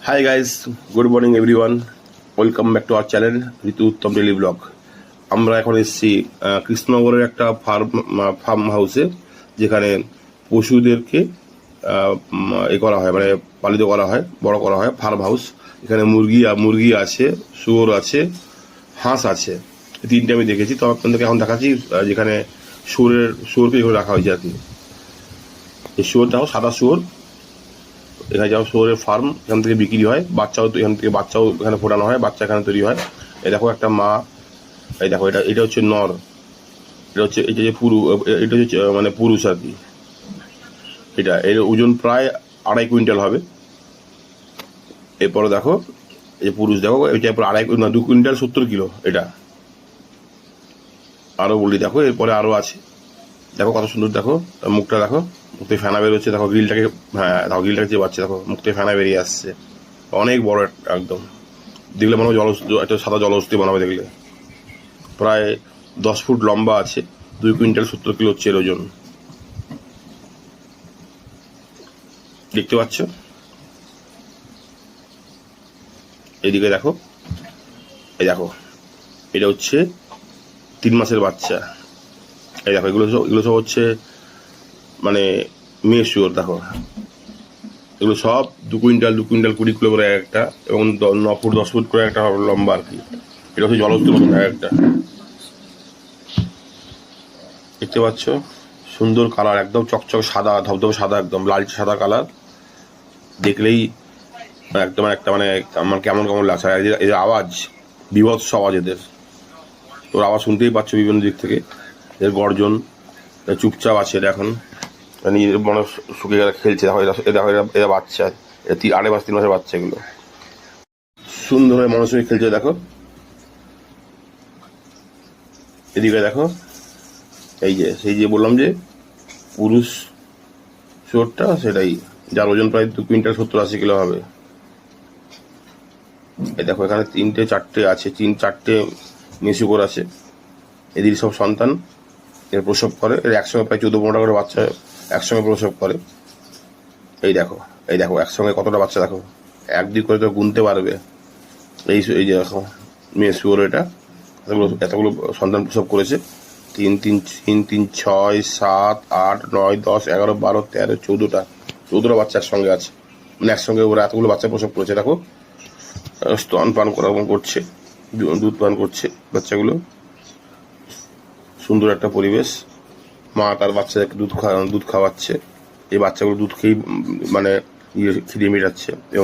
Hi guys, good morning everyone. Welcome back to our channel Ritu Uttam daily blog. আমরা এখন এসেছি কৃষ্ণনগরের একটা ফার্ম হাউসে, যেখানে পশুদেরকে করা হয়, মানে পালিত করা হয়, বড় করা হয়। ফার্ম হাউস, এখানে মুরগি আছে, শুয়োর আছে, হাঁস আছে। তিনটে আমি দেখেছি। তো আপনাদেরকে এখন দেখাচ্ছি যেখানে শুয়োরকে এখানে রাখা হয়েছে আর কি। এই শুয়োরটাও সাদা শুয়োর। এখানে যেমন শুয়োরের ফার্ম, এখান থেকে বিক্রি হয়, বাচ্চাও এখানে ফোটানো হয়, বাচ্চা এখানে তৈরি হয়। এই দেখো একটা মা, এই দেখো এটা হচ্ছে নর, এটা যে এটা হচ্ছে মানে পুরুষ আর কি। এর ওজন প্রায় 2.5 কুইন্টাল হবে। এরপরে দেখো এই পুরুষ, দেখো এটা প্রায় 2 কুইন্টাল 70 কিলো এটা। আরো বলি, দেখো এরপরে আরো আছে। দেখো কত সুন্দর, দেখো মুখটা, দেখো মুখ থেকে ফেনা বেরোচ্ছে, দেখো গ্রিলটাকে, হ্যাঁ দেখো গ্রিলটাকে যে বাচ্চা, দেখো মুখ থেকে ফেনা বেরিয়ে আসছে। অনেক বড় একদম, দেখলে মনে হয় একটা সাদা জলহস্তি বানাবে দেখলে। প্রায় 10 ফুট লম্বা আছে, 2 কুইন্টাল 70 কিলো হচ্ছে এর ওজন। দেখতে পাচ্ছ? এদিকে দেখো, এই দেখো এটা হচ্ছে 3 মাসের বাচ্চা। এই দেখো এগুলো সব হচ্ছে মানে মেয়ে শুয়োর। দেখো এগুলো সব 2 কুইন্টাল 20 কিলো করে একটা, এবং 9 ফুট 10 ফুট করে একটা লম্বা আর কি। এটা হচ্ছে জলহস্তি মতন একটা। দেখতে পাচ্ছ? সুন্দর কালার, একদম চকচক সাদা, ধবধবে সাদা, একদম লালচে সাদা কালার। দেখলেই একদম একটা মানে আমার কেমন কেমন লাগছে। এদের আওয়াজ, বিভৎস আওয়াজ এদের। তোর আওয়াজ শুনতেই পাচ্ছ বিভিন্ন দিক থেকে। এর গর্জন। চুপচাপ আছে এটা এখন, নিজের মনে শুকিয়ে গেলে খেলছে। দেখো এরা বাচ্চা, 2.5 মাস 3 মাসের বাচ্চা এগুলো। সুন্দরভাবে মনের সঙ্গে খেলছে। দেখো এদিকে দেখো, সেই যে বললাম যে পুরুষ শুয়োরটা, সেটাই, যার ওজন প্রায় 2 কুইন্টাল 70-80 কিলো হবে। এই দেখো এখানে 3-4টে আছে, 3-4টে মেয়ে শুয়োর আছে। এদের সব সন্তান এর প্রসব করে। এর একসঙ্গে প্রায় 14-15টা করে বাচ্চা একসঙ্গে প্রসব করে। এই দেখো একসঙ্গে কতটা বাচ্চা, দেখো 1-2 করে তো গুনতে পারবে। এই যে দেখো মেয়ে শুয়োর, এটা এতগুলো সন্তান প্রসব করেছে। 3, 3, 3, 3, 6, 7, 8, 9, 10, 11, 12, 13, 14টা বাচ্চা একসঙ্গে আছে। মানে একসঙ্গে ওরা এতগুলো বাচ্চা প্রসব করেছে। দেখো স্তন পান করছে, দুধ পান করছে বাচ্চাগুলো। সুন্দর একটা পরিবেশ। মা তার বাচ্চাদেরকে দুধ খাওয়াচ্ছে। এই বাচ্চাগুলো দুধ খেয়েই মানে খিদে মেটাচ্ছে। এবং